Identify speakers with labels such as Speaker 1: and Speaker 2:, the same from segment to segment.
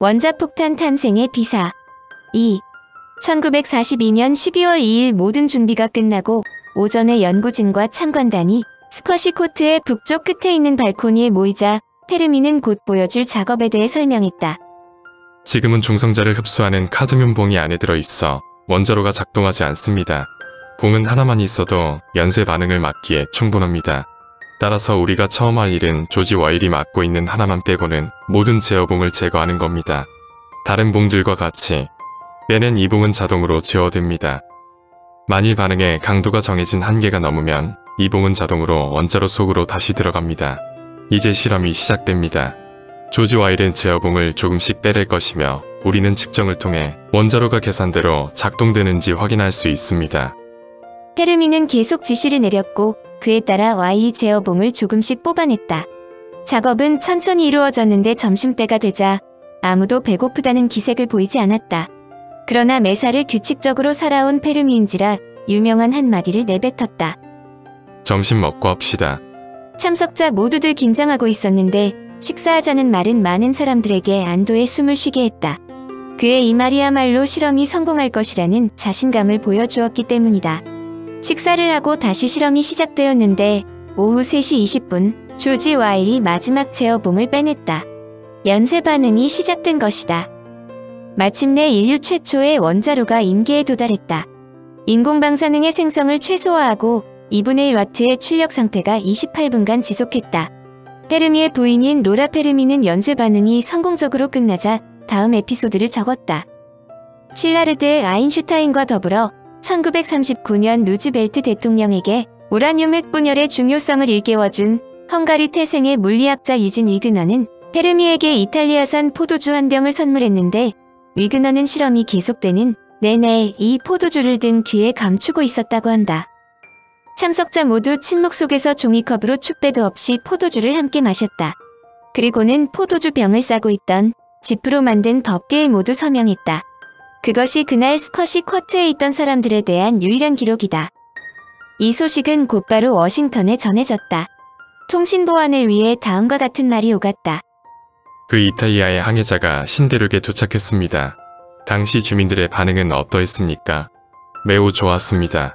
Speaker 1: 원자폭탄 탄생의 비사 2. 1942년 12월 2일 모든 준비가 끝나고 오전에 연구진과 참관단이 스쿼시 코트의 북쪽 끝에 있는 발코니에 모이자 페르미는 곧 보여줄 작업에 대해 설명했다.
Speaker 2: 지금은 중성자를 흡수하는 카드뮴 봉이 안에 들어있어 원자로가 작동하지 않습니다. 봉은 하나만 있어도 연쇄 반응을 막기에 충분합니다. 따라서 우리가 처음 할 일은 조지 와일이 맡고 있는 하나만 빼고는 모든 제어봉을 제거하는 겁니다. 다른 봉들과 같이 빼낸 이 봉은 자동으로 제어됩니다. 만일 반응의 강도가 정해진 한계가 넘으면 이 봉은 자동으로 원자로 속으로 다시 들어갑니다. 이제 실험이 시작됩니다. 조지 와일은 제어봉을 조금씩 빼낼 것이며 우리는 측정을 통해 원자로가 계산대로 작동되는지 확인할 수 있습니다.
Speaker 1: 페르미는 계속 지시를 내렸고 그에 따라 와일이 제어봉을 조금씩 뽑아냈다. 작업은 천천히 이루어졌는데 점심때가 되자 아무도 배고프다는 기색을 보이지 않았다. 그러나 매사를 규칙적으로 살아온 페르미인지라 유명한 한마디를 내뱉었다.
Speaker 2: 점심 먹고 합시다.
Speaker 1: 참석자 모두들 긴장하고 있었는데 식사하자는 말은 많은 사람들에게 안도의 숨을 쉬게 했다. 그의 이 말이야말로 실험이 성공할 것이라는 자신감을 보여주었기 때문이다. 식사를 하고 다시 실험이 시작되었는데 오후 3시 20분 조지 와일이 마지막 제어봉을 빼냈다. 연쇄 반응이 시작된 것이다. 마침내 인류 최초의 원자로가 임계에 도달했다. 인공방사능의 생성을 최소화하고 2분의 1W의 출력 상태가 28분간 지속했다. 페르미의 부인인 로라 페르미는 연쇄 반응이 성공적으로 끝나자 다음 에피소드를 적었다. 실라르드 아인슈타인과 더불어 1939년 루즈벨트 대통령에게 우라늄 핵분열의 중요성을 일깨워준 헝가리 태생의 물리학자 유진 위그너는 페르미에게 이탈리아산 포도주 한 병을 선물했는데 위그너는 실험이 계속되는 내내 이 포도주를 등 귀에 감추고 있었다고 한다. 참석자 모두 침묵 속에서 종이컵으로 축배도 없이 포도주를 함께 마셨다. 그리고는 포도주 병을 싸고 있던 지프로 만든 덮개에 모두 서명했다. 그것이 그날 스쿼시 쿼트에 있던 사람들에 대한 유일한 기록이다. 이 소식은 곧바로 워싱턴에 전해졌다. 통신 보안을 위해 다음과 같은 말이 오갔다.
Speaker 2: 그 이탈리아의 항해자가 신대륙에 도착했습니다. 당시 주민들의 반응은 어떠했습니까? 매우 좋았습니다.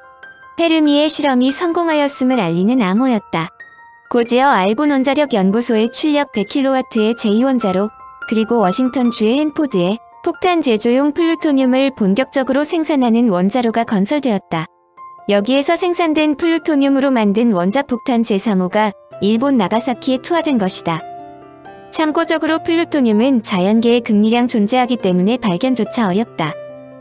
Speaker 1: 페르미의 실험이 성공하였음을 알리는 암호였다. 고지어 알곤 원자력 연구소의 출력 100kW의 제2원자로 그리고 워싱턴주의 헨포드에 폭탄 제조용 플루토늄을 본격적으로 생산하는 원자로가 건설되었다. 여기에서 생산된 플루토늄으로 만든 원자폭탄 제3호가 일본 나가사키에 투하된 것이다. 참고적으로 플루토늄은 자연계에 극미량 존재하기 때문에 발견조차 어렵다.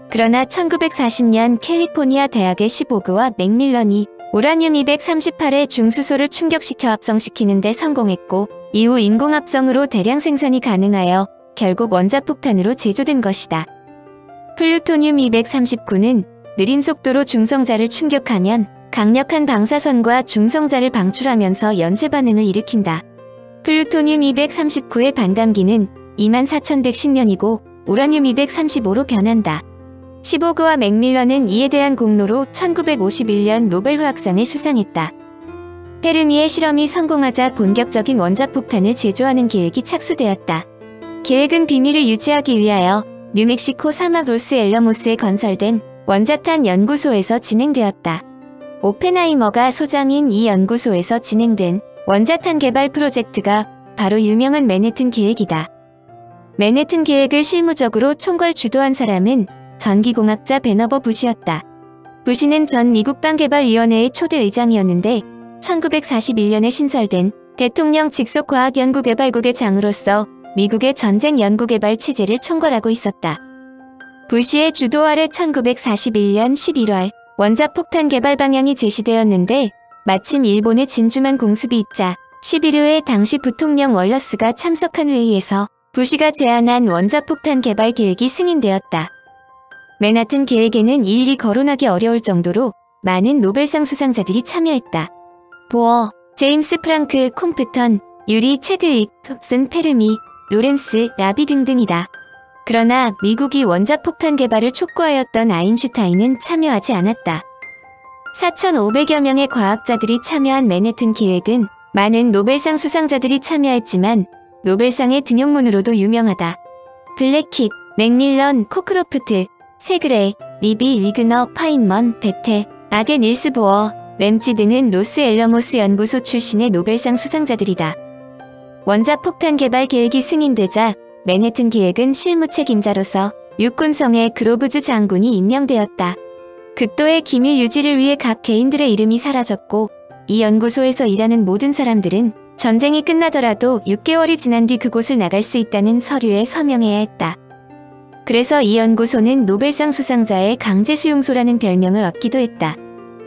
Speaker 1: 그러나 1940년 캘리포니아 대학의 시보그와 맥밀런이 우라늄 238의 중수소를 충격시켜 합성시키는 데 성공했고 이후 인공합성으로 대량 생산이 가능하여 결국 원자폭탄으로 제조된 것이다. 플루토늄 239는 느린 속도로 중성자를 충격하면 강력한 방사선과 중성자를 방출하면서 연쇄 반응을 일으킨다. 플루토늄 239의 반감기는 24,110년이고 우라늄 235로 변한다. 시보그와 맥밀런은 이에 대한 공로로 1951년 노벨 화학상을 수상했다. 페르미의 실험이 성공하자 본격적인 원자폭탄을 제조하는 계획이 착수되었다. 계획은 비밀을 유지하기 위하여 뉴멕시코 사막 로스앨러모스에 건설된 원자탄 연구소에서 진행되었다. 오펜하이머가 소장인 이 연구소에서 진행된 원자탄 개발 프로젝트가 바로 유명한 맨해튼 계획이다. 맨해튼 계획을 실무적으로 총괄 주도한 사람은 전기공학자 베너버 부시였다. 부시는 전 미국 방개발위원회의 초대 의장이었는데 1941년에 신설된 대통령 직속 과학연구개발국의 장으로서 미국의 전쟁 연구개발 체제를 총괄하고 있었다. 부시의 주도 아래 1941년 11월 원자폭탄 개발 방향이 제시되었는데 마침 일본의 진주만 공습이 있자 11호의 당시 부통령 월러스가 참석한 회의에서 부시가 제안한 원자폭탄 개발 계획이 승인되었다. 맨하튼 계획에는 일일이 거론하기 어려울 정도로 많은 노벨상 수상자들이 참여했다. 보어, 제임스 프랑크, 콤프턴, 유리, 체드윅, 흡슨, 페르미, 로렌스, 라비 등등이다. 그러나 미국이 원자폭탄 개발을 촉구하였던 아인슈타인은 참여하지 않았다. 4,500여 명의 과학자들이 참여한 맨해튼 계획은 많은 노벨상 수상자들이 참여했지만 노벨상의 등용문으로도 유명하다. 블랙킷, 맥밀런, 코크로프트, 세그레, 리비, 위그너, 파인먼, 베텔, 아게 닐스 보어, 램지 등은 로스 앨러모스 연구소 출신의 노벨상 수상자들이다. 원자폭탄 개발 계획이 승인되자 맨해튼 계획은 실무 책임자로서 육군성의 그로브즈 장군이 임명되었다. 극도의 기밀 유지를 위해 각 개인들의 이름이 사라졌고 이 연구소에서 일하는 모든 사람들은 전쟁이 끝나더라도 6개월이 지난 뒤 그곳을 나갈 수 있다는 서류에 서명해야 했다. 그래서 이 연구소는 노벨상 수상자의 강제수용소라는 별명을 얻기도 했다.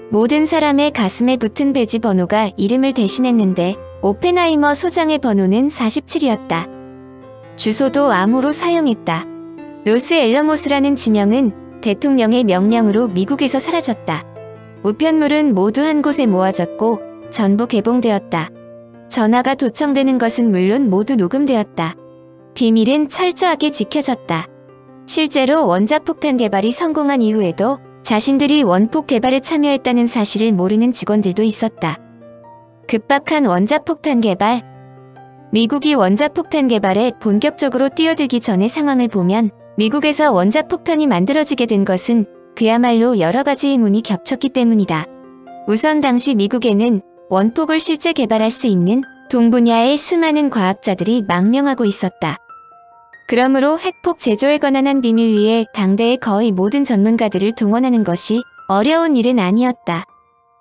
Speaker 1: 모든 사람의 가슴에 붙은 배지 번호가 이름을 대신했는데 오펜하이머 소장의 번호는 47이었다. 주소도 암호로 사용했다. 로스 앨러모스라는 지명은 대통령의 명령으로 미국에서 사라졌다. 우편물은 모두 한 곳에 모아졌고 전부 개봉되었다. 전화가 도청되는 것은 물론 모두 녹음되었다. 비밀은 철저하게 지켜졌다. 실제로 원자폭탄 개발이 성공한 이후에도 자신들이 원폭 개발에 참여했다는 사실을 모르는 직원들도 있었다. 급박한 원자폭탄 개발. 미국이 원자폭탄 개발에 본격적으로 뛰어들기 전의 상황을 보면 미국에서 원자폭탄이 만들어지게 된 것은 그야말로 여러 가지 행운이 겹쳤기 때문이다. 우선 당시 미국에는 원폭을 실제 개발할 수 있는 동분야의 수많은 과학자들이 망명하고 있었다. 그러므로 핵폭 제조에 관한 한 비밀 위에 당대의 거의 모든 전문가들을 동원하는 것이 어려운 일은 아니었다.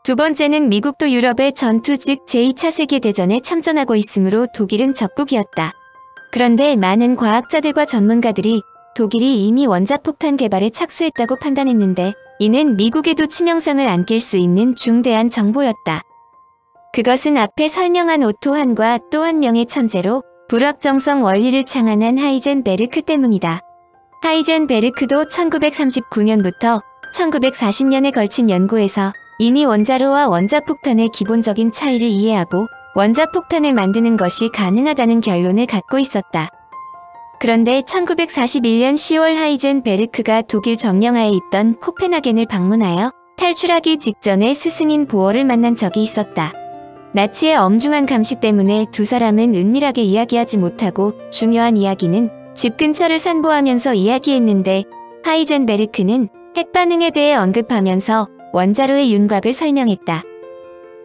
Speaker 1: 두 번째는 미국도 유럽의 전투 즉 제2차 세계대전에 참전하고 있으므로 독일은 적국이었다. 그런데 많은 과학자들과 전문가들이 독일이 이미 원자폭탄 개발에 착수했다고 판단했는데 이는 미국에도 치명상을 안길 수 있는 중대한 정보였다. 그것은 앞에 설명한 오토 한과 또 한 명의 천재로 불확정성 원리를 창안한 하이젠베르크 때문이다. 하이젠베르크도 1939년부터 1940년에 걸친 연구에서 이미 원자로와 원자폭탄의 기본적인 차이를 이해하고 원자폭탄을 만드는 것이 가능하다는 결론을 갖고 있었다. 그런데 1941년 10월 하이젠베르크가 독일 점령하에 있던 코펜하겐을 방문하여 탈출하기 직전에 스승인 보어를 만난 적이 있었다. 나치의 엄중한 감시 때문에 두 사람은 은밀하게 이야기하지 못하고 중요한 이야기는 집 근처를 산보하면서 이야기했는데 하이젠베르크는 핵반응에 대해 언급하면서 원자로의 윤곽을 설명했다.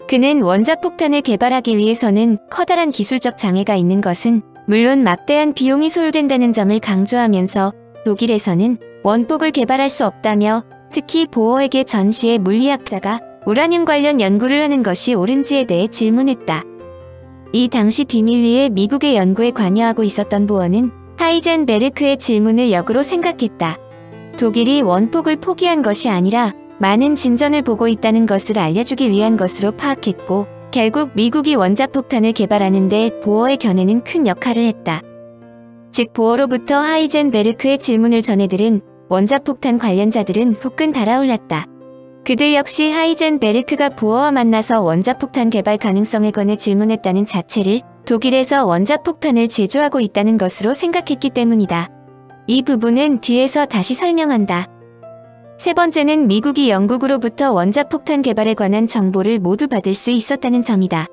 Speaker 1: 그는 원자폭탄을 개발하기 위해서는 커다란 기술적 장애가 있는 것은 물론 막대한 비용이 소요된다는 점을 강조하면서 독일에서는 원폭을 개발할 수 없다며 특히 보어에게 전시의 물리학자가 우라늄 관련 연구를 하는 것이 옳은지에 대해 질문했다. 이 당시 비밀리에 미국의 연구에 관여하고 있었던 보어는 하이젠베르크의 질문을 역으로 생각했다. 독일이 원폭을 포기한 것이 아니라 많은 진전을 보고 있다는 것을 알려주기 위한 것으로 파악했고 결국 미국이 원자폭탄을 개발하는데 보어의 견해는 큰 역할을 했다. 즉 보어로부터 하이젠베르크의 질문을 전해들은 원자폭탄 관련자들은 후끈 달아올랐다. 그들 역시 하이젠베르크가 보어와 만나서 원자폭탄 개발 가능성에 관해 질문했다는 자체를 독일에서 원자폭탄을 제조하고 있다는 것으로 생각했기 때문이다. 이 부분은 뒤에서 다시 설명한다. 세 번째는 미국이 영국으로부터 원자폭탄 개발에 관한 정보를 모두 받을 수 있었다는 점이다.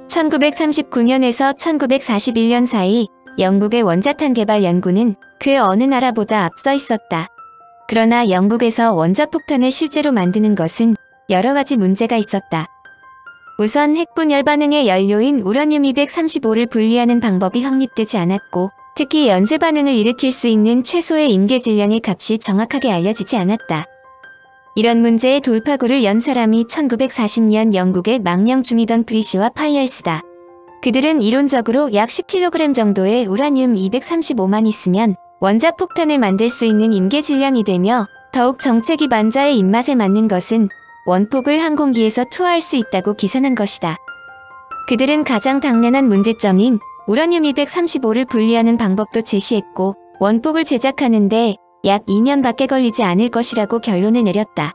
Speaker 1: 1939년에서 1941년 사이 영국의 원자탄 개발 연구는 그 어느 나라보다 앞서 있었다. 그러나 영국에서 원자폭탄을 실제로 만드는 것은 여러 가지 문제가 있었다. 우선 핵분열 반응의 연료인 우라늄 235를 분리하는 방법이 확립되지 않았고 특히 연쇄 반응을 일으킬 수 있는 최소의 임계 질량의 값이 정확하게 알려지지 않았다. 이런 문제의 돌파구를 연 사람이 1940년 영국에 망명 중이던 브리시와 파이얼스다. 그들은 이론적으로 약 10kg 정도의 우라늄 235만 있으면 원자폭탄을 만들 수 있는 임계 질량이 되며 더욱 정체 기반자의 입맛에 맞는 것은 원폭을 항공기에서 투하할 수 있다고 계산한 것이다. 그들은 가장 당면한 문제점인 우라늄 235를 분리하는 방법도 제시했고 원폭을 제작하는데 약 2년밖에 걸리지 않을 것이라고 결론을 내렸다.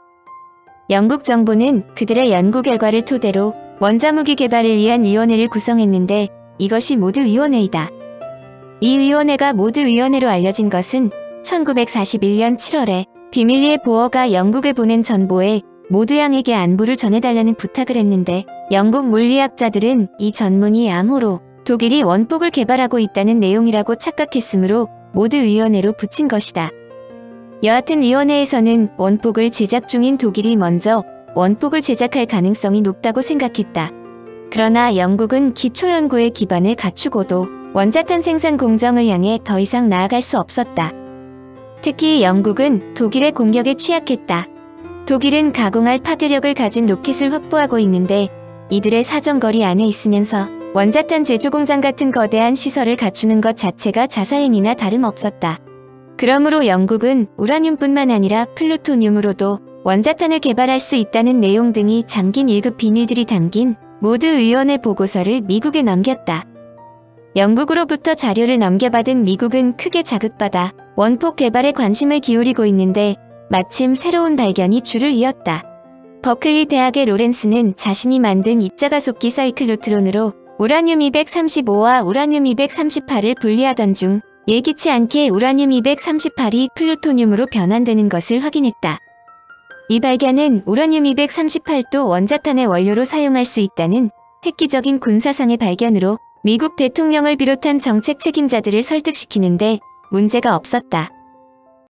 Speaker 1: 영국 정부는 그들의 연구 결과를 토대로 원자무기 개발을 위한 위원회를 구성했는데 이것이 모드위원회이다. 이 위원회가 모드위원회로 알려진 것은 1941년 7월에 비밀리에 보어가 영국에 보낸 전보에 모두 양에게 안부를 전해달라는 부탁을 했는데 영국 물리학자들은 이 전문이 암호로 독일이 원폭을 개발하고 있다는 내용이라고 착각했으므로 모드 위원회로 붙인 것이다. 여하튼 위원회에서는 원폭을 제작 중인 독일이 먼저 원폭을 제작할 가능성이 높다고 생각했다. 그러나 영국은 기초연구의 기반을 갖추고도 원자탄 생산 공정을 향해 더 이상 나아갈 수 없었다. 특히 영국은 독일의 공격에 취약했다. 독일은 가공할 파괴력을 가진 로켓을 확보하고 있는데 이들의 사정거리 안에 있으면서 원자탄 제조 공장 같은 거대한 시설을 갖추는 것 자체가 자살행위나 다름없었다. 그러므로 영국은 우라늄뿐만 아니라 플루토늄으로도 원자탄을 개발할 수 있다는 내용 등이 잠긴 1급 비밀들이 담긴 모드 위원회 보고서를 미국에 넘겼다. 영국으로부터 자료를 넘겨받은 미국은 크게 자극받아 원폭 개발에 관심을 기울이고 있는데 마침 새로운 발견이 줄을 이었다. 버클리 대학의 로렌스는 자신이 만든 입자가속기 사이클로트론으로 우라늄 235와 우라늄 238을 분리하던 중 예기치 않게 우라늄 238이 플루토늄으로 변환되는 것을 확인했다. 이 발견은 우라늄 238도 원자탄의 원료로 사용할 수 있다는 획기적인 군사상의 발견으로 미국 대통령을 비롯한 정책 책임자들을 설득시키는데 문제가 없었다.